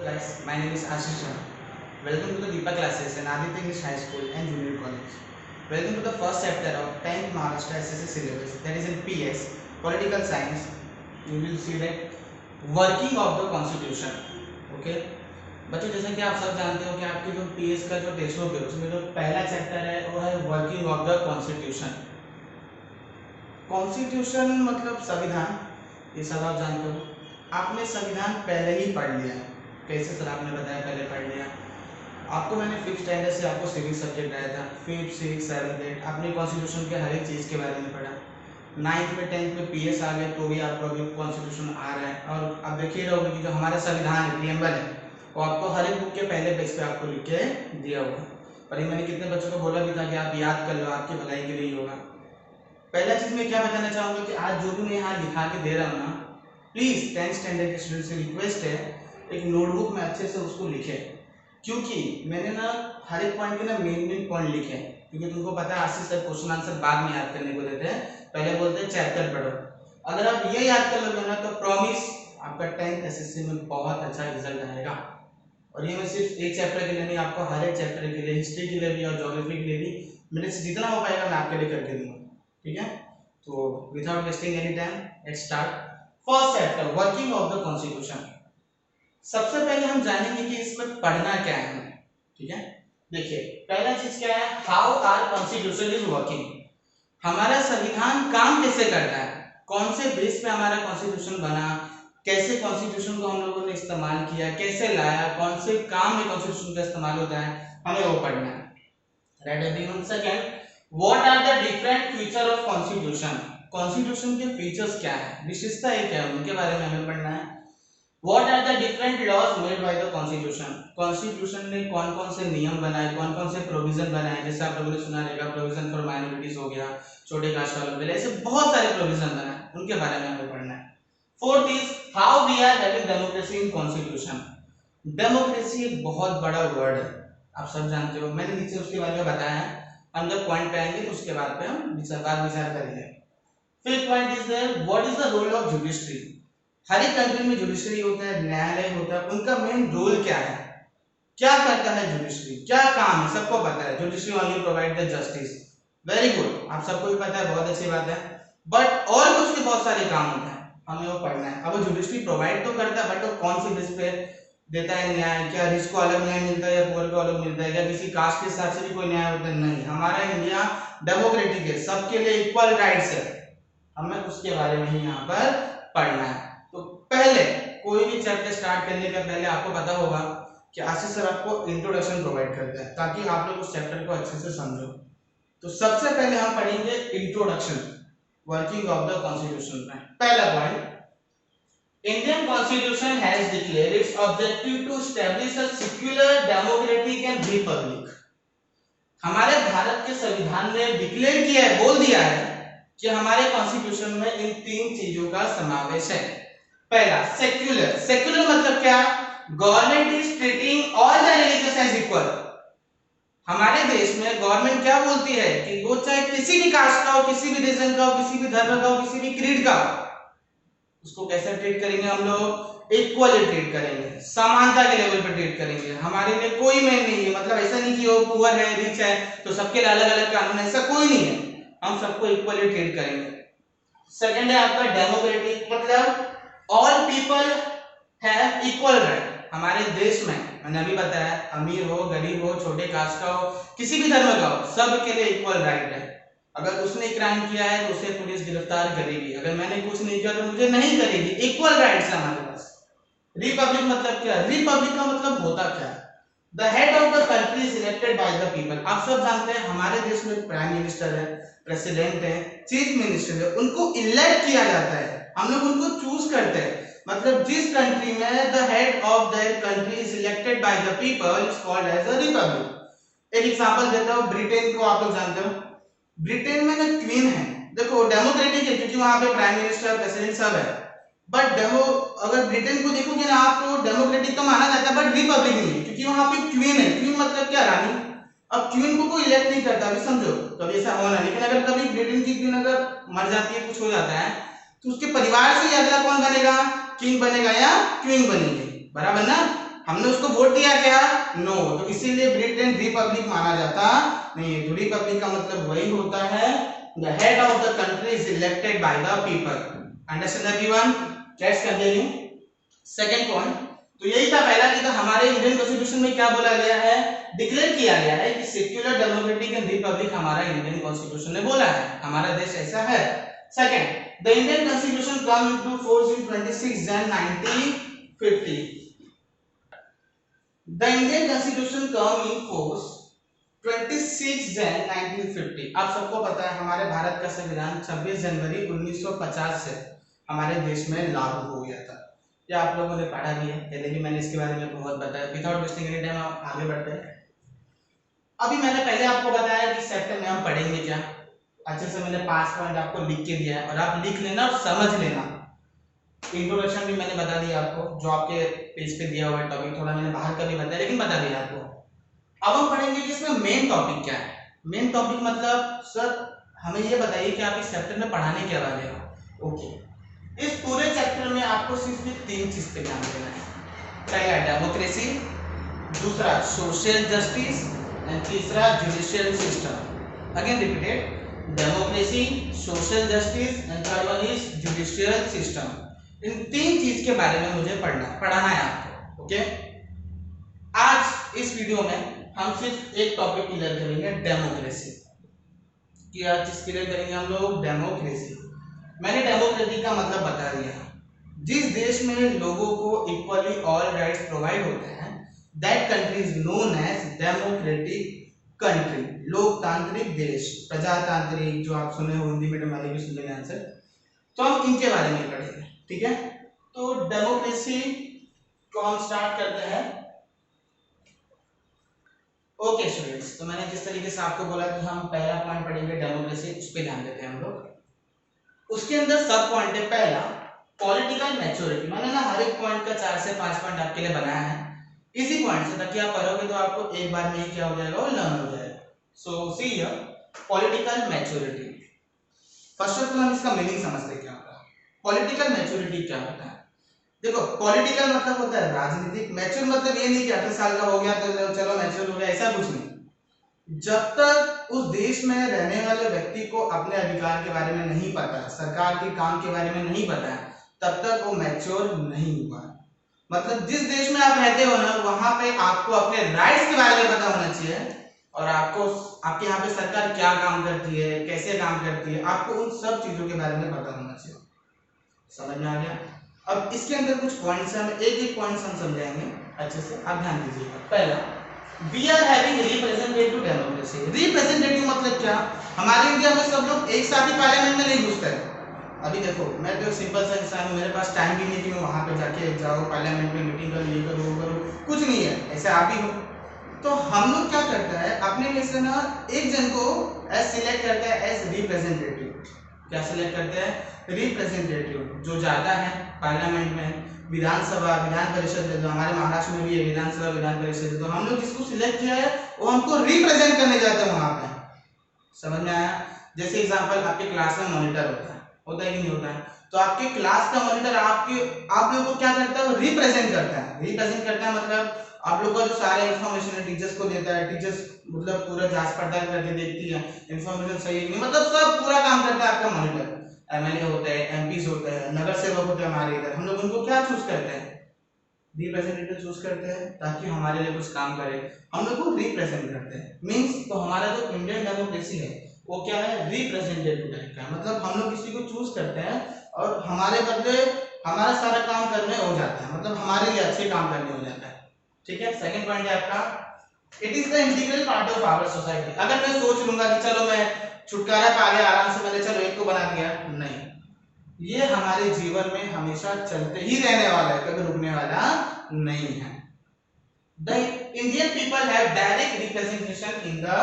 Guys, my name is Ashish Jha. Welcome to the Deepa classes in Aditya English High School and Junior College. Welcome to the first chapter of 10th Maharashtra SSC syllabus, that is in PS, Political Science. You will see that working of the Constitution. Okay. बच्चों जैसे कि आप सब जानते हो कि आपके जो PS का जो टेक्स्ट बुक है उसमें जो पहला चैप्टर है वो है working of the constitution. Constitution मतलब संविधान, ये सब आप जानते हो। आपने संविधान पहले ही पढ़ लिया है। कैसे सर? आपने बताया पहले पढ़ लिया। आपको मैंने 5th स्टैंडर्ड से आपको सिविल सब्जेक्ट आया था, 5th 6th 7th 8 आपने कॉन्स्टिट्यूशन के हर एक चीज़ के बारे में पढ़ा। 9th में 10th में PS आ गए तो भी आपको अभी कॉन्स्टिट्यूशन आ रहा है। और आप देखिए रहोगे कि जो हमारा संविधान है, प्रीएम्बल है, वो आपको हर एक बुक के पहले पेज पे आपको लिख के दिया होगा। और ये मैंने कितने बच्चों को बोला भी था कि आप याद कर लो, आपकी भलाई के लिए होगा। पहला चीज मैं क्या बताना चाहूंगा कि आज जो भी मैं यहाँ लिखा के दे रहा हूँ ना, प्लीज 10th स्टैंडर्ड के स्टूडेंट से रिक्वेस्ट है एक नोटबुक में अच्छे से उसको लिखे, क्योंकि मैंने ना हर एक पॉइंट के ना मेन पॉइंट लिखे हैं। क्योंकि तुमको पता है आशीष सर क्वेश्चन आंसर बाद में याद करने को देते हैं, पहले बोलते हैं चैप्टर पढ़ो। अगर आप ये याद कर लोगे ना तो प्रॉमिस आपका 10th एसएससी में बहुत अच्छा रिजल्ट आएगा। और ये मैं सिर्फ एक चैप्टर के लिए नहीं, आपको हर एक चैप्टर के लिए, हिस्ट्री के लिए भी और ज्योग्राफी के लिए भी मेरे से जितना हो पाएगा मैं आपके लिए करके दूंगा। ठीक है, तो without wasting any time let's start first chapter working of the constitution. सबसे पहले हम जानेंगे कि इसमें पढ़ना क्या है। ठीक है, देखिए पहला चीज क्या है, how our constitution is working. हमारा संविधान काम कैसे करता है, कौन से बेस पे हमारा कॉन्स्टिट्यूशन बना, कैसे कॉन्स्टिट्यूशन को हम लोगों ने इस्तेमाल किया, कैसे लाया, कौन से काम में कॉन्स्टिट्यूशन का इस्तेमाल होता है, हमें वो पढ़ना है। Right everyone. Second, what are the different feature of constitution. Constitution के फीचर्स क्या है, विशेषताएं क्या है, उनके बारे में हमें पढ़ना है। What are the different laws made by the constitution. Constitution ने कौन कौन से नियम बनाए, कौन कौन से प्रोविजन बनाए, जैसे आप लोगों ने सुना रहेगा प्रोविजन फॉर माइनॉरिटीज हो गया, छोटे कास्ट वालों के लिए, ऐसे बहुत सारे प्रोविजन बनाए, उनके बारे में हमें पढ़ना है। Fourth is how we are having democracy in constitution. Democracy एक बहुत बड़ा वर्ड है, आप सब जानते हो, मैंने नीचे उसके बारे में बताया है। हम जब पॉइंट पे आएंगे तो उसके बाद पे हम विचार करेंगे। Fifth point is there what is the role of judiciary. हर एक कंट्री में जुडिशरी होता है, न्यायालय होता है, उनका मेन रोल क्या है, क्या करता है जुडिशरी, क्या काम है, सबको पता है। Judiciary only provide the justice, very good, आप सबको भी पता है, बहुत अच्छी बात है। बट और कुछ के बहुत सारे काम होते हैं, हमें वो पढ़ना है। अब जुडिशरी प्रोवाइड तो करता है, बट वो कौन सी बेस पे देता है न्याय, क्या रिच को अलग न्याय मिलता है या पुअर को अलग मिलता है, क्या किसी कास्ट के हिसाब से भी कोई न्याय होता है? नहीं, हमारा इंडिया डेमोक्रेटिक है, सबके लिए इक्वल राइट्स है, हमें उसके बारे में ही यहाँ पर पढ़ना है। तो पहले कोई भी चैप्टर स्टार्ट करने का पहले आपको पता होगा कि आशीष सर आपको इंट्रोडक्शन प्रोवाइड करते हैं ताकि आप लोग उस चैप्टर को अच्छे से समझो। तो सबसे पहले हम पढ़ेंगे introduction working of the constitution में। पहला point, Indian Constitution has declared its objective to establish a secular, democratic and republic. हमारे भारत के संविधान ने डिक्लेयर किया है, बोल दिया है कि हमारे कॉन्स्टिट्यूशन में इन तीन चीजों का समावेश है। पहला सेक्युलर। सेक्युलर मतलब क्या, government is treating all the religious as equal. हमारे देश में गवर्नमेंट क्या बोलती है कि वो चाहे किसी भी कास्ट का हो, किसी भी रीजन का हो, किसी भी धर्म का हो, किसी भी क्रीड का हो, उसको कैसे ट्रीट करेंगे, हम लोग इक्वली ट्रीट करेंगे, समानता के लेवल पे ट्रीट करेंगे। हमारे लिए कोई मेन नहीं है, मतलब ऐसा नहीं कि वो पुअर है रिच है तो सबके लिए अलग अलग कानून है, ऐसा कोई नहीं है, हम सबको इक्वली ट्रीट करेंगे। सेकंड है आपका डेमोक्रेटिक, मतलब all people have equal right. हमारे देश में मैंने अभी बताया, अमीर हो, गरीब हो, छोटे कास्ट का हो, किसी भी धर्म का हो, सबके लिए इक्वल राइट है। अगर उसने क्राइम किया है तो उसे पुलिस गिरफ्तार करेगी, अगर मैंने कुछ नहीं किया तो मुझे नहीं करेगी, इक्वल राइट्स है हमारे पास। रिपब्लिक मतलब क्या, रिपब्लिक का मतलब होता क्या, the head of the country is elected by the people. आप सब जानते हैं हमारे देश में प्राइम मिनिस्टर है, प्रेसिडेंट है, चीफ मिनिस्टर है, उनको इलेक्ट किया जाता है, हम लोग उनको चूज करते हैं। मतलब जिस कंट्री में the head of the country is elected by the people is called as a republic. एक एग्जांपल देता हूं, ब्रिटेन को आप लोग जानते हो, ब्रिटेन में ना क्वीन है, देखो डेमोक्रेटिक है क्योंकि वहां पे प्राइम मिनिस्टर प्रेसिडेंट सब है, बट अगर ब्रिटेन को देखोगे ना आप तो डेमोक्रेटिक तो माना जाता है बट रिपब्लिक नहीं है, क्योंकि वहां पे क्वीन है। क्वीन मतलब क्या, रानी। अब क्वीन को कोई इलेक्ट नहीं करता, अभी समझो कभी ऐसा होना, लेकिन अगर कभी ब्रिटेन की क्वीन अगर मर जाती है, कुछ हो जाता है, तो उसके परिवार से अगला कौन बनेगा, किंग बनेगा या क्वीन बनेगी, बराबर ना। हमने उसको वोट दिया क्या? नो। तो इसीलिए ब्रिटेन रिपब्लिक माना जाता नहीं है। तो रिपब्लिक का मतलब वही होता है the head of the country is elected by the people. Understand everyone? Let's continue. Second point, तो यही था पहला कि हमारे इंडियन कॉन्स्टिट्यूशन में क्या बोला गया है, डिक्लेयर किया गया है कि सेक्युलर डेमोक्रेटिक एंड रिपब्लिक हमारा इंडियन कॉन्स्टिट्यूशन ने बोला है, हमारा देश ऐसा है। Second, the Indian constitution come into force in 26 जन 1950। The Indian constitution come in force 26 जन 1950। आप सबको पता है हमारे भारत का संविधान 26 जनवरी 1950 से हमारे देश में लागू हो गया था। या आप लोगों ने पढ़ा भी है, पहले भी मैंने इसके बारे में बहुत बताया। विदाउट वेस्टिंग एनी टाइम आप आगे बढ़ते हैं। अभी मैंने पहले आपको बताया कि सेक्टर में हम पढ़ेंगे क्या। अच्छे से मैंने 5 पॉइंट आपको लिख के दिया है और आप लिख लेना और समझ लेना। इंट्रोडक्शन भी मैंने बता दिया आपको, जो आपके पेज पे दिया हुआ है टॉपिक, थोड़ा मैंने बाहर का भी बताया लेकिन बता दिया आपको। अब हम पढ़ेंगे कि इसमें मेन टॉपिक क्या है। मेन टॉपिक मतलब सर हमें ये बताइए कि आप इस चैप्टर में पढ़ाने क्या वाले हो। ओके, इस पूरे चैप्टर में आपको सिर्फ 3 चीज पे ध्यान देना है। पहला डेमोक्रेसी, दूसरा सोशल जस्टिस एंड तीसरा judicial system. Again repeated, democracy, social justice and third one is judicial system. इन 3 चीज के बारे में मुझे पढ़ाना है आपको। ओके, आज इस वीडियो में हम सिर्फ एक टॉपिक क्लियर करेंगे, डेमोक्रेसी। कि आज चीज क्लियर करेंगे हम लोग, डेमोक्रेसी। मैंने डेमोक्रेसी का मतलब बता दिया। जिस देश में लोगों को इक्वली ऑल राइट्स प्रोवाइड होते हैं, that country is known as democratic country. लोकतांत्रिक देश, प्रजातांत्रिक, जो आप सुने हो हिंदी मीडियम वाले भी सुन लेंगे आंसर। तो हम इनके बारे में पढ़ेंगे, ठीक है। तो डेमोक्रेसी को हम स्टार्ट करते हैं। ओके स्टूडेंट्स, तो मैंने जिस तरीके से आपको बोला कि हम पहला पॉइंट पढ़ेंगे डेमोक्रेसी, उस पर ध्यान देते हैं हम लोग। उसके अंदर सब पॉइंट है। पहला पॉलिटिकल मैच्योरिटी। मैंने ना हर एक पॉइंट का 4 से 5 पॉइंट आपके लिए बनाया है इसी पॉइंट से, ताकि आप पढ़ोगे तो आपको एक बार में ही क्या हो जाएगा, वो लर्न हो जाएगा। So see here political maturity. First of all हम इसका मीनिंग समझते हैं क्या होता है। पॉलिटिकल मैच्योरिटी क्या होता है? देखो, पॉलिटिकल मतलब होता है राजनीतिक, मैच्योर मतलब ये नहीं कि 18 साल का हो गया तो चलो मैच्योर हो गया, ऐसा कुछ नहीं। जब तक उस देश में रहने वाले व्यक्ति को अपने अधिकार के बारे में नहीं पता है, सरकार के काम के बारे में नहीं पता है, तब तक वो मैच्योर नहीं हुआ। मतलब जिस देश में आप रहते हो ना, वहां पे आपको अपने राइट्स के बारे में पता होना चाहिए और आपको आपके यहाँ पे सरकार क्या काम करती है, कैसे काम करती है, आपको उन सब चीजों के बारे में पता होना चाहिए। समझ में आ गया? अब इसके अंदर कुछ पॉइंट्स हैं, एक एक पॉइंट्स हम समझाएंगे अच्छे से, आप ध्यान दीजिएगा। पहला, we are having representative democracy. Representative मतलब क्या? हमारे इंडिया में सब लोग एक साथ ही पार्लियामेंट में नहीं घुसते हैं। अभी देखो, मैं तो सिंपल सा इंसान हूँ, मेरे पास टाइम भी नहीं कि मैं वहां पे जाके जाऊँ पार्लियामेंट में मीटिंग करूँ, ये करूँ वो करूँ, कुछ नहीं है। ऐसे आप ही हो। तो हम लोग क्या करते हैं, अपने में से ना एक जन को एज सिलेक्ट करते हैं एज रिप्रेजेंटेटिव। क्या सिलेक्ट करते हैं? रिप्रेजेंटेटिव, जो ज्यादा है पार्लियामेंट में। विधानसभा, विधान परिषद है, जो हमारे महाराष्ट्र में भी है विधानसभा, विधान परिषद है, तो हम लोग जिसको सिलेक्ट किया है वो हमको रिप्रेजेंट करने जाते हैं वहां पे। समझ में आया? जैसे एग्जांपल, आपके क्लास में मॉनिटर होता है कि नहीं होता है? तो आपके क्लास का मॉनिटर आप लोगों को क्या करता है, वो रिप्रेजेंट करता है। रिप्रेजेंट करता है मतलब आप लोग का जो सारे इन्फॉर्मेशन है टीचर्स को देता है, टीचर्स मतलब पूरा जांच पड़ताल करके देखती है इन्फॉर्मेशन सही है कि नहीं, मतलब सब पूरा काम करता है आपका मॉनिटर। एमएलए होते हैं, एमपीज होते हैं, नगर सेवक होते हैं हमारे इधर, हम लोग उनको क्या चूज करते हैं? रिप्रेजेंटेटिव चूज करते हैं ताकि हमारे लिए कुछ काम करे, हम लोग को रिप्रेजेंट करते हैं। मींस तो हमारा जो इंडियन डेमोक्रेसी है वो क्या है, रिप्रेजेंटेटिव टाइप का। मतलब हम लोग किसी को चूज करते हैं और हमारे बदले हमारा सारा काम करने हो जाता है, मतलब हमारे लिए अच्छे काम करने हो जाता है। ठीक है। सेकंड पॉइंट है आपका, it is the integral part of our society. अगर मैं सोच लूंगा कि चलो मैं छुटकारा पा गया आराम से, मैंने चलो एक को बना दिया, नहीं, ये हमारे जीवन में हमेशा चलते ही रहने वाला है, कभी रुकने वाला नहीं है। The Indian people have direct representation in the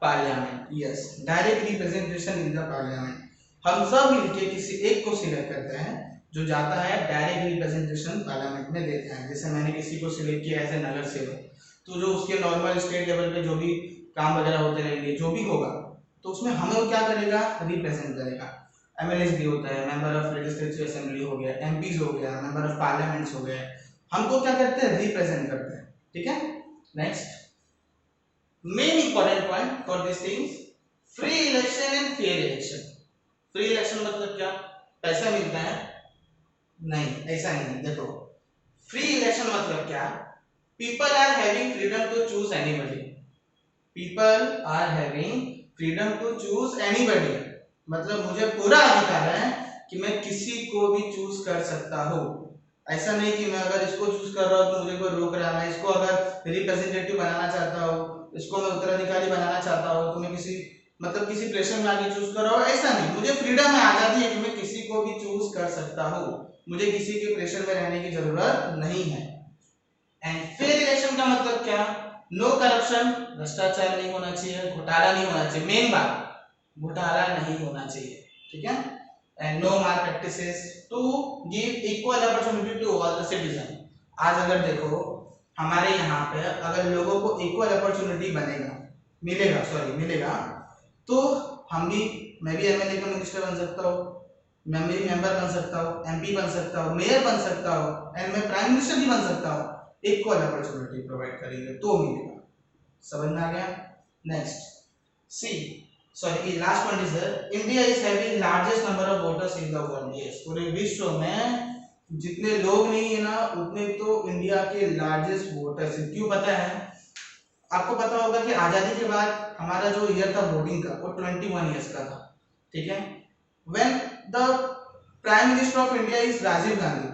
parliament. Yes, direct representation in the parliament. हम सब मिलके किसी एक को सिलेक्ट करते हैं जो जाता है डायरेक्ट रिप्रेजेंटेशन पार्लियामेंट में देते हैं। जैसे मैंने किसी को सिलेक्ट किया ऐसे नगर सेवक, तो जो उसके नॉर्मल स्टेट लेवल पे जो भी काम वगैरह होते रहेंगे, जो भी होगा, तो उसमें हमें वो क्या करेगा, रिप्रेजेंट करेगा। एमएलए भी होता है, मेंबर ऑफ लेजिस्लेटिव असेंबली हो गया, एमपीज हो गया, मेंबर ऑफ पार्लियामेंट्स हो गए, हमको क्या करते हैं, रिप्रेजेंट करते हैं। ठीक है, next main important point for this things, free election and fair election. Free election मतलब क्या, पैसा मिलता है? नहीं, ऐसा नहीं। देखो, फ्री इलेक्शन मतलब क्या, people are having freedom to choose anybody. People are having freedom to choose anybody, मतलब मुझे पूरा अधिकार है कि मैं किसी को भी चूज कर सकता हूँ। ऐसा नहीं कि मैं अगर इसको चूज कर रहा हूँ तो मुझे कोई रोक रहा है। मैं इसको अगर रिप्रेजेंटेटिव बनाना चाहता हूँ, इसको मैं उत्तराधिकारी बनाना चाहता हूँ, तो मैं किसी प्रेशर में आके चूज कर रहा हूँ, ऐसा नहीं। मुझे फ्रीडम है, आजादी है कि मैं किसी को भी चूज कर सकता हूँ। मुझे किसी के प्रेशर में रहने की जरूरत नहीं है। एंड फेयर इलेक्शन का मतलब क्या, नो करप्शन, भ्रष्टाचार नहीं होना चाहिए, घोटाला नहीं होना चाहिए। मेन बात, घोटाला नहीं होना चाहिए। ठीक है, and no malpractices, to give equal opportunity to all the citizen. आज अगर देखो हमारे यहाँ पे अगर लोगों को इक्वल अपॉर्चुनिटी मिलेगा, तो मैं भी एमएलए का मिनिस्टर बन सकता हूँ, मैं भी मेंबर बन सकता हूँ, एमपी बन सकता हूँ, मेयर बन सकता हूँ, एंड मैं प्राइम मिनिस्टर भी बन सकता हूँ। इक्वल अपॉर्चुनिटी प्रोवाइड करेंगे तो मिलेगा। समझ में आ गया? Next C, sorry last point is India is having largest number of voters in the world. Yes, पूरे विश्व में जितने लोग नहीं है ना, उतने तो इंडिया के लार्जेस्ट वोटर्स हैं। क्यों पता है? आपको पता होगा कि आजादी के बाद हमारा जो ईयर था वोटिंग का, वो 21 ईयर्स का था। ठीक है, when the prime minister of India is Rajiv Gandhi,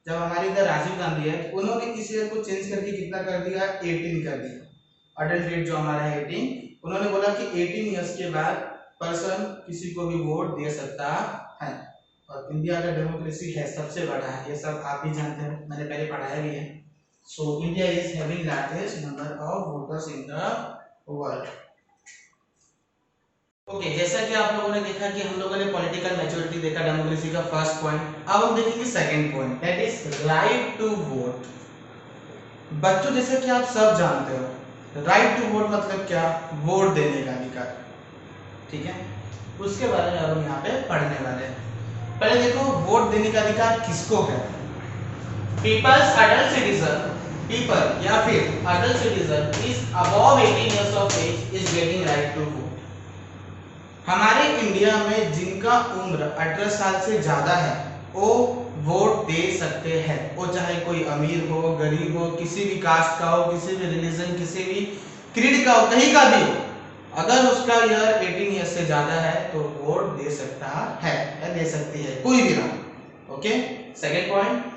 जब हमारे इधर राजीव गांधी है, उन्होंने इस ईयर को चेंज करके कितना कर दिया, 18 कर दिया। अडल्ट एज जो हमारा है 18, उन्होंने बोला कि 18 इयर्स के बाद पर्सन किसी को भी वोट दे सकता है। और इंडिया का डेमोक्रेसी है सबसे बड़ा है, ये सब आप भी जानते हैं, मैंने पहले पढ़ाया भी है। So India is having largest number of voters in the world. Okay, जैसा कि आप लोगों ने देखा कि हम लोगों ने पॉलिटिकल मैच्योरिटी देखा, डेमोक्रेसी का फर्स्ट पॉइंट। अब हम देखेंगे second point, that is right to vote. बच्चों, जैसे कि आप सब जानते हो, राइट टू वोट मतलब क्या, वोट देने का अधिकार। ठीक है, उसके बारे में अब हम यहाँ पे पढ़ने वाले हैं। पहले देखो, वोट देने का अधिकार किसको कहते हैं? पीपल्स अडल्ट सिटीजन, पीपल या फिर adult citizen is above 18 years of age is getting right to vote. हमारे इंडिया में जिनका उम्र 18 साल से ज्यादा है वो वोट दे सकते हैं। वो चाहे कोई अमीर हो, गरीब हो, किसी भी कास्ट का हो, किसी भी रिलीजन, किसी भी क्रीड का हो, कहीं का भी हो, अगर उसका ईयर 18 ईयर से ज्यादा है तो वोट दे सकता है या दे सकती है, कोई भी ना। Okay, second point,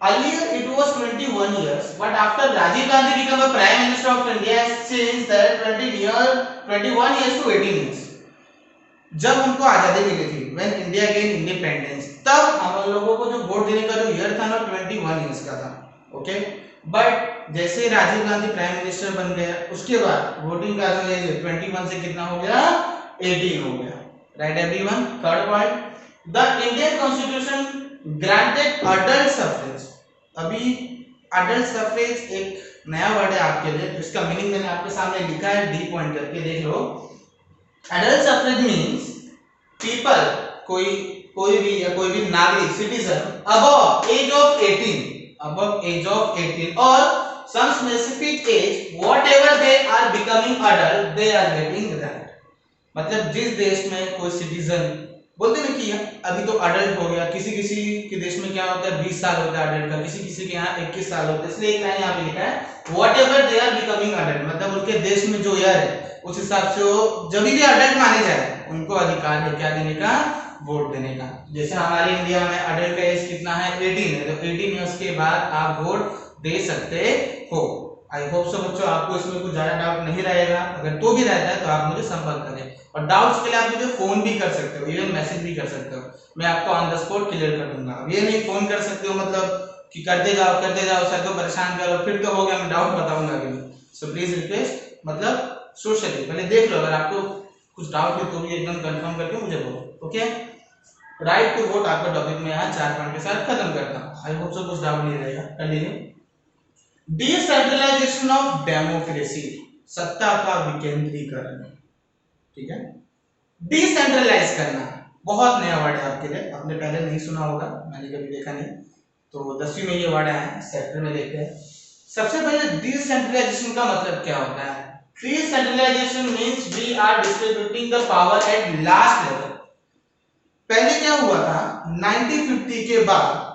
earlier it was 21 years but after Rajiv Gandhi became a prime minister of India has changed that 21 years to 18 years। जब हमको आजादी मिली थी, व्हेन इंडिया गेन इंडिपेंडेंस, तब हम लोगों को जो वोट देने का जो ईयर था ना 21 इयर्स का था। ओके, बट जैसे राजीव गांधी प्राइम मिनिस्टर बन गया, उसके बाद वोटिंग का जो एज 21 से कितना हो गया, 18 हो गया। Right everyone? Third point, the Indian constitution granted adult suffrage. अभी अडल्ट सफरेज एक नया वर्ड है आपके लिए, इसका मीनिंग मैंने आपके सामने लिखा है, डी पॉइंट करके देख लो। Adult suffrage means people, कोई भी नागरिक, citizen above age of 18 or some specific age, whatever they are becoming adult, they are getting right। मतलब जिस देश में कोई सिटीजन, बोलते हैं कि अभी तो अडल्ट हो गया, किसी के देश में क्या होता है 20 साल होता है अडल्ट का, किसी के यहाँ 21 साल होता है, इसलिए एक लाइन यहाँ पे लिखा है whatever they are becoming adult, मतलब उनके देश में जो ईयर है उस हिसाब से वो जब भी अडल्ट माने जाए उनको अधिकार है क्या देने का, वोट देने का। जैसे हमारे इंडिया में अडल्ट का एज कितना है, 18 है, तो 18 इयर्स के बाद आप वोट दे सकते हो। आई होप सो बच्चों आपको इसमें कुछ ज्यादा डाउट नहीं रहेगा, अगर तो भी रहता है तो आप मुझे संपर्क करें, और डाउट्स के लिए आप मुझे फोन भी कर सकते हो, इवन मैसेज भी कर सकते हो, मैं आपको ऑन द स्पॉट क्लियर कर दूंगा। अब ये नहीं फोन कर सकते हो मतलब कि करते जाओ सर को परेशान करो, फिर कब हो गया मैं डाउट बताऊंगा भी नहीं। सो प्लीज रिक्वेस्ट, मतलब सोशली पहले देख लो, अगर आपको कुछ डाउट है तो भी एकदम कंफर्म करके मुझे बोलो। ओके, राइट टू वोट आपका टॉपिक में यहाँ 4 पॉइंट के साथ खत्म करता हूँ। आई होप सो कुछ डाउट नहीं रहेगा। कंटिन्यू। डिसेंट्रलाइजेशन ऑफ डेमोक्रेसी, सत्ता का विकेंद्रीकरण। ठीक है, डिसेंट्रलाइज करना बहुत नया वर्ड है आपके लिए, आपने पहले नहीं सुना होगा, मैंने कभी देखा नहीं। तो 10वीं में ये वर्ड आया है, सेक्टर में देखते हैं। सबसे पहले डिसेंट्रलाइजेशन का मतलब क्या होता है? Decentralisation means we are distributing the power at last level. पहले क्या हुआ था, 1950 के बाद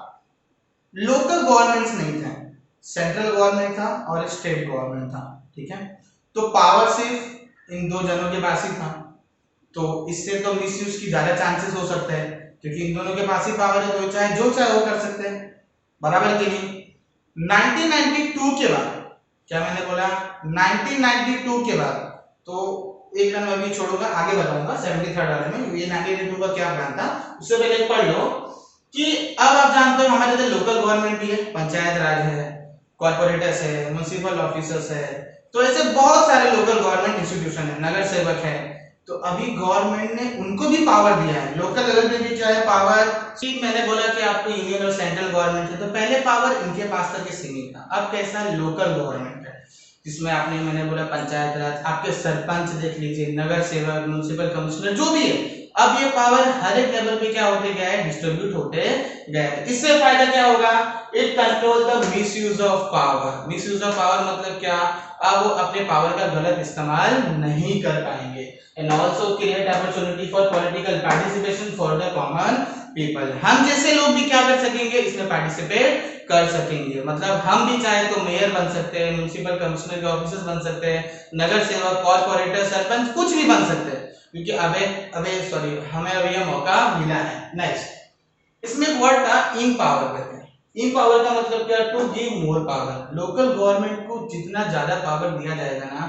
लोकल गवर्नमेंट्स नहीं थे, सेंट्रल गवर्नमेंट था और स्टेट गवर्नमेंट था, ठीक है। तो पावर सिर्फ इन दो जनों के पास ही था, तो इससे तो मिसयूज की ज्यादा चांसेस हो सकते हैं, क्योंकि इन दोनों के पास ही पावर है, तो चाहे जो चाहे वो कर सकते हैं, बराबर कि नहीं। 1992 के बाद, क्या मैंने बोला, 1992 के बाद, तो एक रन में भी छोड़ूंगा, आगे बताऊंगा 73rd वाले में ये 1992 का क्या प्लान था, उससे पहले पढ़ लो कि अब आप जानते हो हमारे इधर लोकल गवर्नमेंट भी है, पंचायत राज है, कॉर्पोरेटर्स है, म्युनिसिपल ऑफिसर्स है, तो ऐसे बहुत सारे लोकल गवर्नमेंट इंस्टीट्यूशन है, नगर सेवक है। तो अभी गवर्नमेंट ने उनको भी पावर दिया है, लोकल लेवल पे भी क्या है पावर। ठीक, मैंने बोला कि आपको यूनियन और सेंट्रल गवर्नमेंट है, तो पहले पावर इनके पास तक ही सीमित था, अब कैसा लोकल गवर्नमेंट है, जिसमें आपने मैंने बोला पंचायत राज, आपके सरपंच देख लीजिए, नगर सेवक, म्युनिसिपल कमिश्नर, जो भी है, अब ये पावर हर एक लेवल पे क्या होते गया है, डिस्ट्रीब्यूट होते गया है। इससे फायदा क्या होगा, it control the misuse of power. Misuse of power मतलब क्या, अब वो अपने पावर का गलत इस्तेमाल नहीं कर पाएंगे। And also create opportunity for political participation for the common people. हम जैसे लोग भी क्या कर सकेंगे, इसमें पार्टिसिपेट कर सकेंगे, मतलब हम भी चाहे तो मेयर बन सकते हैं, म्युनिसिपल कमिश्नर के ऑफिसर्स बन सकते हैं, नगर सेवक, कॉर्पोरेटर, सरपंच, कुछ भी बन सकते हैं, क्योंकि हमें अब यह मौका मिला है। नेक्स्ट, इसमें एक वर्ड था इम्पावर करके। इम्पावर का मतलब क्या, to give more power. Local government को जितना ज्यादा पावर दिया जाएगा ना,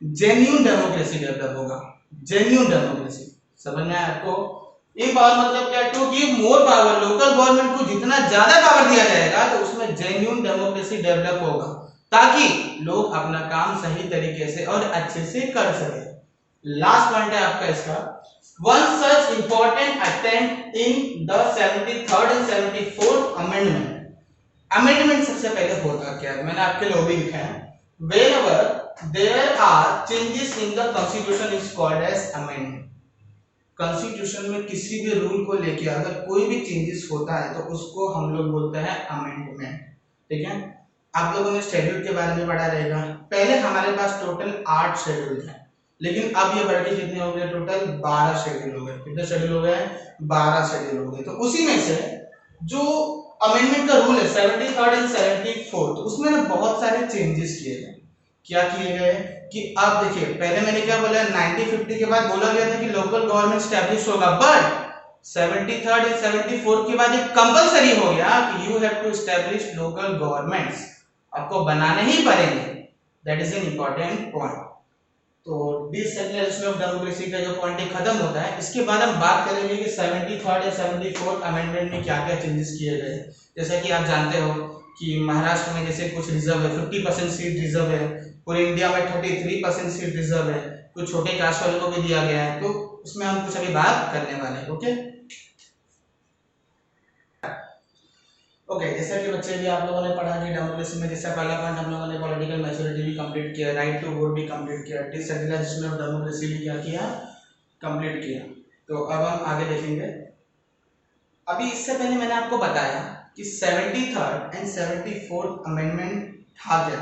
जेन्युइन डेमोक्रेसी डेवलप होगा, जेन्युइन डेमोक्रेसी, समझ में आया आपको। इम्पावर मतलब क्या, to give more power. Local government को जितना ज्यादा पावर दिया जाएगा तो उसमें जेन्युइन डेमोक्रेसी डेवलप होगा, ताकि लोग अपना काम सही तरीके से और अच्छे से कर सके। लास्ट पॉइंट है आपका इसका, one such important attempt in the 73rd and 74th amendment. Amendment सबसे पहले होता क्या है, मैंने आपके लिए भी लिखा है, whenever there are changes in the constitution is called as amendment। Constitution में किसी भी रूल को लेके अगर कोई भी चेंजेस होता है तो उसको हम लोग बोलते हैं अमेंडमेंट, ठीक है। आप लोगों ने शेड्यूल के बारे में पढ़ा रहेगा, पहले हमारे पास टोटल 8 शेड्यूल थे, लेकिन अब ये बढ़ के कितने हो गए, टोटल 12 शेड्यूल हो गए। कितने शेड्यूल हो गए, 12 शेड्यूल हो गए। तो उसी में से जो अमेंडमेंट का रूल है 73rd एंड 74th, तो उसमें ना बहुत सारे चेंजेस किए गए। क्या किए गए कि अब देखिए, पहले मैंने क्या बोला, 1950 के बाद बोला गया था कि लोकल गवर्नमेंट स्टैब्लिश होगा, बट 73rd एंड 74th के बाद एक कंपलसरी हो गया कि you have to establish local governments, आपको बनाने ही पड़ेंगे। That is an important point. तो डिसेंट्रलाइजेशन ऑफ डेमोक्रेसी का जो पॉइंट खत्म होता है, इसके बाद हम बात करेंगे कि 73rd या 74th अमेंडमेंट में क्या क्या चेंजेस किए गए। जैसा कि आप जानते हो कि महाराष्ट्र में जैसे कुछ रिजर्व है, 50% सीट रिजर्व है, पूरे इंडिया में 33% सीट रिजर्व है, कुछ छोटे कास्ट वालों को भी दिया गया है, तो उसमें हम कुछ अभी बात करने वाले हैं। ओके, जैसा कि बच्चे भी आप लोगों ने पढ़ा कि डेमोक्रेसी में जैसा पहला पॉइंट हम लोगों ने पॉलिटिकल मैच्योरिटी भी कंप्लीट किया, राइट टू वोट भी कंप्लीट किया, डिसेंट्रलाइजेशन ऑफ डेमोक्रेसी भी क्या किया, कंप्लीट किया। तो अब हम आगे देखेंगे। अभी इससे पहले मैंने आपको बताया कि 73rd एंड 74th अमेंडमेंट था क्या,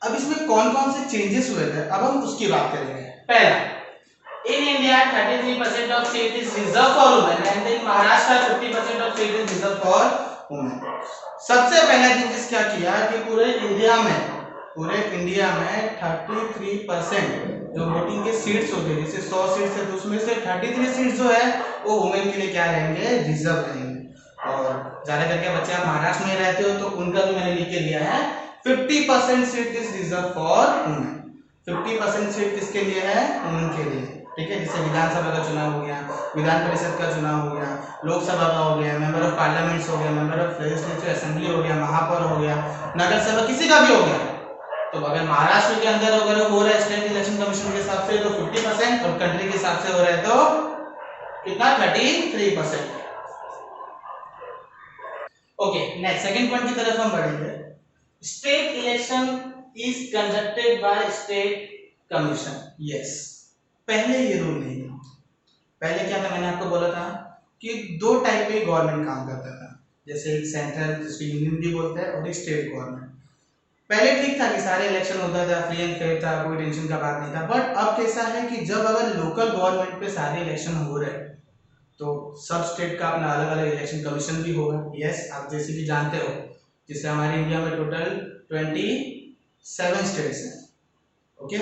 अब इसमें कौन कौन से चेंजेस हुए थे, अब हम उसकी बात करेंगे। पहला, in India 33% of seat is reserved for women and in Maharashtra 50% of seat is reserved for women। सबसे पहला चेंजेस क्या किया कि पूरे इंडिया में 33% जो वोटिंग के सीट्स होते हैं, जैसे 100 सीट्स है तो उसमें से 33 सीट्स जो है वो वुमेन के लिए क्या रहेंगे, रिजर्व रहेंगे। और ज्यादा करके बच्चे आप महाराष्ट्र में रहते हो तो उनका भी मैंने लिख के दिया है, 50% seat is reserve for women. 50% seat किसके लिए है, वुमेन के लिए, ठीक है। जैसे विधानसभा का चुनाव हो गया, विधान परिषद का चुनाव हो गया, लोकसभा का हो गया, मेंबर ऑफ पार्लियामेंट्स हो गया, मेंबर ऑफ लेजिस्लेटिव असेंबली हो गया, महापौर हो गया, नगर सेवक, किसी का भी हो गया। तो अगर महाराष्ट्र के अंदर अगर हो रहा है स्टेट इलेक्शन कमीशन के हिसाब से तो 50% और कंट्री के हिसाब से हो रहा है तो कितना, 33%। ओके, नेक्स्ट सेकंड पॉइंट की तरफ हम बढ़ेंगे। State election is conducted by state commission. Yes, पहले ये रूल नहीं था। पहले क्या था, मैंने आपको बोला था कि दो टाइप के गवर्नमेंट काम करता था, जैसे एक सेंट्रल जिसको यूनियन भी बोलते हैं और एक स्टेट गवर्नमेंट। पहले ठीक था कि सारे इलेक्शन होता था, फ्री एंड फेयर था, कोई टेंशन का बात नहीं था। बट अब कैसा है कि जब अगर लोकल गवर्नमेंट पे सारे इलेक्शन हो रहे हैं तो सब स्टेट का अपना अलग अलग इलेक्शन कमीशन भी होगा। यस, आप जैसे कि जानते हो, जैसे हमारे इंडिया में टोटल 27 स्टेट्स हैं। ओके,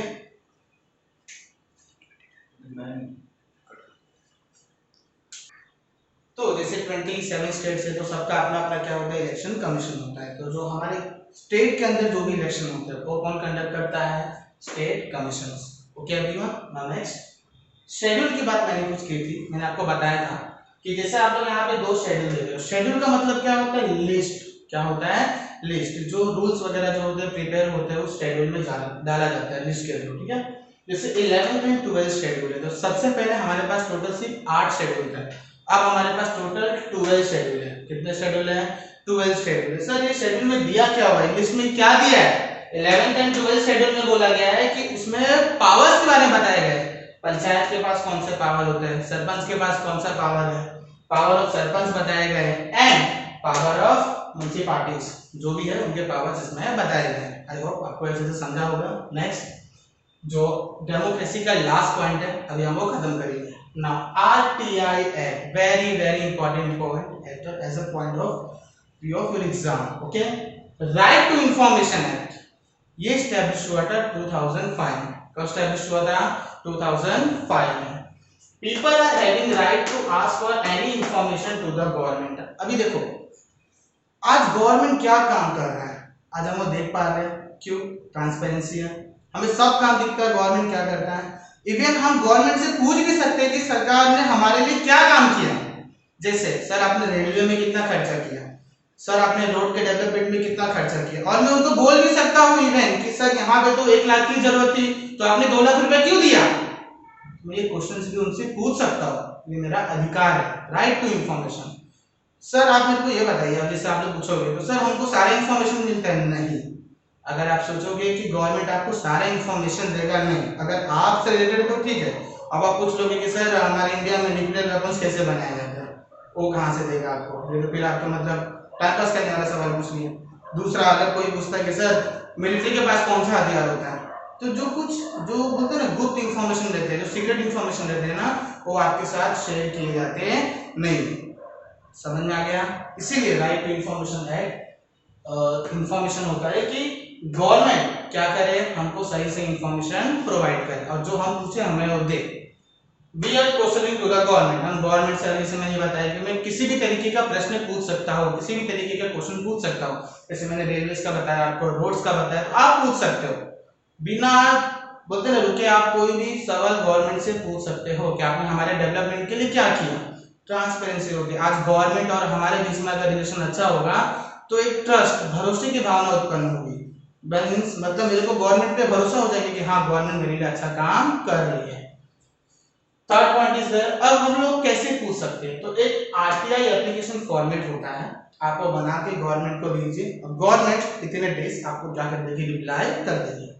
तो जैसे 27 स्टेट्स है तो सबका अपना अपना क्या होता है, इलेक्शन कमीशन होता है। तो जो हमारे स्टेट के अंदर जो भी इलेक्शन होते हैं वो कौन कंडक्ट करता है, state commission. Okay everyone, now next schedule की बात मैंने कुछ की थी। मैंने आपको बताया था कि जैसे आप लोग यहाँ पे 2 शेड्यूल देख रहे हो। शेड्यूल का मतलब क्या होता है, लिस्ट। क्या होता है, लिस्ट। जो रूल्स वगैरह जो होते हैं प्रिपेयर होते हैं उस शेड्यूल में डाला जाता है लिस्ट के थ्रू। ठीक है, जैसे 11th एंड 12th शेड्यूल है तो सबसे पहले हमारे पास टोटल सिर्फ 8 शेड्यूल था। अब हमारे पास टोटल 12 शेड्यूल है। कितने शेड्यूल है, 12 शेड्यूल है। सर ये शेड्यूल में दिया क्या हुआ है, लिस्ट में क्या दिया है, 11th एंड 12th शेड्यूल में बोला गया है कि उसमें पावर्स के बारे में बताया गया है। पंचायत के पास कौन से पावर होते हैं, सरपंच के पास कौन सा पावर है, पावर ऑफ सरपंच बताए गए हैं एंड पावर ऑफ म्युनिसिपैलिटीज जो भी है उनके पावर्स इसमें बताए गए हैं। आई होप आपको अच्छे से समझा होगा। नेक्स्ट जो डेमोक्रेसी का लास्ट पॉइंट है अभी हम वो खत्म करेंगे। Now RTI act, very very important point as a point of your exam. Okay, right to information act ये स्टैब्लिश हुआ था 2005। कब स्टैब्लिश हुआ था, 2005 में। People are having right to ask for any information to the government. अभी देखो आज गवर्नमेंट क्या काम कर रहा है, आज हम वो देख पा रहे हैं। क्यों, ट्रांसपेरेंसी है, हमें सब काम दिखता है गवर्नमेंट क्या करता है। इवन हम गवर्नमेंट से पूछ भी सकते हैं कि सरकार ने हमारे लिए क्या काम किया। जैसे सर आपने रेलवे में कितना खर्चा किया, सर आपने रोड के डेवलपमेंट में कितना खर्चा किया, और मैं उनको बोल भी सकता हूँ इवन कि सर यहाँ पे तो 1 लाख की जरूरत थी तो आपने 2 लाख रुपए क्यों दिया। मैं ये क्वेश्चंस भी उनसे पूछ सकता हूँ, ये मेरा अधिकार है, राइट टू इंफॉर्मेशन। सर आप मेरे को ये बताइए, अब जैसे आप लोग पूछोगे तो सर हमको सारा इंफॉर्मेशन मिलता है, नहीं। अगर आप सोचोगे कि गवर्नमेंट आपको सारा इंफॉर्मेशन देगा, नहीं। अगर आपसे रिलेटेड तो ठीक है। अब आप पूछ लोगे कि सर हमारे इंडिया में न्यूक्लियर वेपन्स कैसे बनाया जाता है, वो कहाँ से देगा आपको, ये तो फिर आपको मतलब टाइम पास करने वाला सवाल पूछ लिया। दूसरा, अगर कोई पूछता है कि सर मिलिट्री के पास कौन सा हथियार होता है, तो जो कुछ जो बोलते हैं ना गुप्त इंफॉर्मेशन देते हैं, जो सीक्रेट इंफॉर्मेशन देते हैं ना, वो आपके साथ शेयर किए जाते हैं नहीं। समझ में आ गया। इसीलिए right to information act information होता है कि गवर्नमेंट क्या करे, हमको सही से इंफॉर्मेशन प्रोवाइड करे और जो हम पूछे हमें वो दे। We are questioning to the government, हम गवर्नमेंट से जैसे मैंने बताया कि मैं किसी भी तरीके का प्रश्न पूछ सकता हूँ, किसी भी तरीके का क्वेश्चन पूछ सकता हूँ। जैसे मैंने रेलवे का बताया, आपको रोड्स का बताया, तो आप पूछ सकते हो बिना बोलते ना रुके। आप कोई भी सवाल गवर्नमेंट से पूछ सकते हो कि आपने हमारे डेवलपमेंट के लिए क्या किया। ट्रांसपेरेंसी होगी। आज गवर्नमेंट और हमारे बीच में अगर रिलेशन अच्छा होगा तो एक ट्रस्ट, भरोसे की भावना उत्पन्न होगी। बैलेंस मतलब मेरे को गवर्नमेंट पे भरोसा हो जाएगा कि हाँ गवर्नमेंट मेरे लिए अच्छा काम कर रही है। थर्ड पॉइंट इज देयर, अब हम लोग कैसे पूछ सकते हैं, तो एक आरटीआई एप्लीकेशन फॉर्मेट होता है, आप वो बना के गवर्नमेंट को भेजिए, गवर्नमेंट इतने डेज आपको जाकर देखिए रिप्लाई कर देगी।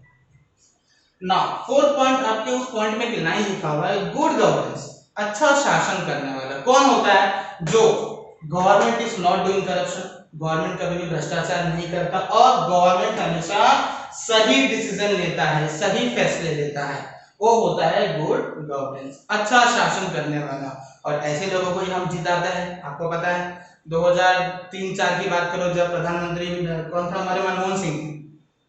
ना फोर्थ पॉइंट, आपके उस पॉइंट में एक लाइन लिखा हुआ है, गुड गवर्नेंस, अच्छा शासन करने वाला कौन होता है, जो government is not doing corruption, government कभी भी भ्रष्टाचार नहीं करता और गवर्नमेंट हमेशा सही डिसीजन लेता है, सही फैसले लेता है, वो होता है गुड गवर्नेंस, अच्छा शासन करने वाला। और ऐसे लोगों को ही हम जिताते हैं। आपको पता है 2003-4 की बात करो, जब प्रधानमंत्री कौन था हमारे, मनमोहन सिंह,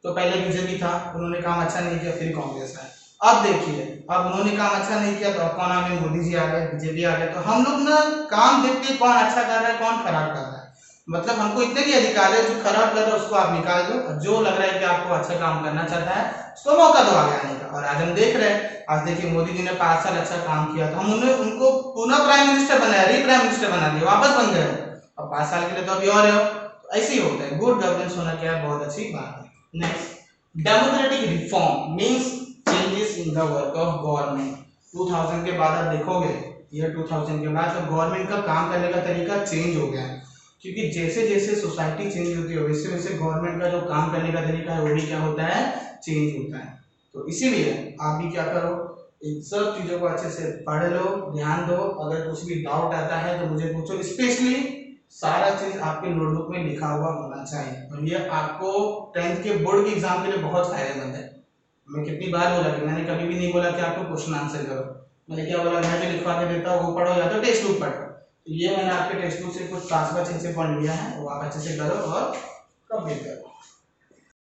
तो पहले बीजेपी था, उन्होंने काम अच्छा नहीं किया, फिर कांग्रेस है। अब देखिए, अब उन्होंने काम अच्छा नहीं किया तो अब कौन आ गए, मोदी जी आ गए, बीजेपी आ गए। तो हम लोग ना काम देखते हैं कौन अच्छा कर रहा है कौन खराब कर रहा है। मतलब हमको इतने भी अधिकार है, जो खराब कर रहा है उसको आप निकाल दो, जो लग रहा है कि आपको अच्छा काम करना चाहता है उसको मौका दो आगे आने का। और आज हम देख रहे हैं, आज देखिए मोदी जी ने 5 साल अच्छा काम किया तो हम उनको पुनः प्राइम मिनिस्टर बनाया, री प्राइम मिनिस्टर बना दिया, वापस बन गए। अब 5 साल के लिए तो अभी और है। ऐसे ही होता है, गुड गवर्नेंस होना क्या है, बहुत अच्छी बात है। Next, democratic reform means changes in the work of government. 2000 के बाद आप देखोगे, ईयर 2000 के बाद तो गवर्नमेंट का काम करने का तरीका चेंज हो गया है, क्योंकि जैसे जैसे सोसाइटी चेंज होती है वैसे वैसे गवर्नमेंट का जो काम करने का तरीका है वो भी क्या होता है, चेंज होता है। तो इसीलिए आप भी क्या करो, इन सब चीजों को अच्छे से पढ़ लो, ध्यान दो, अगर कुछ भी डाउट आता है तो मुझे पूछो। स्पेशली सारा चीज आपके नोटबुक में लिखा हुआ होना चाहिए और ये आपको 10th के बोर्ड के एग्जाम के लिए बहुत फायदेमंद है। मैं कितनी बार बोला कि मैंने कभी भी नहीं बोला कि आपको क्वेश्चन आंसर करो, मैंने क्या बोला, मैं जो लिखवा के देता हूँ वो पढ़ो या तो टेक्स्ट बुक पढ़ो। तो ये मैंने आपके टेक्स्ट बुक से कुछ 5 चीजें पढ़ लिया है, वो आप अच्छे से करो और कंप्लीट करो।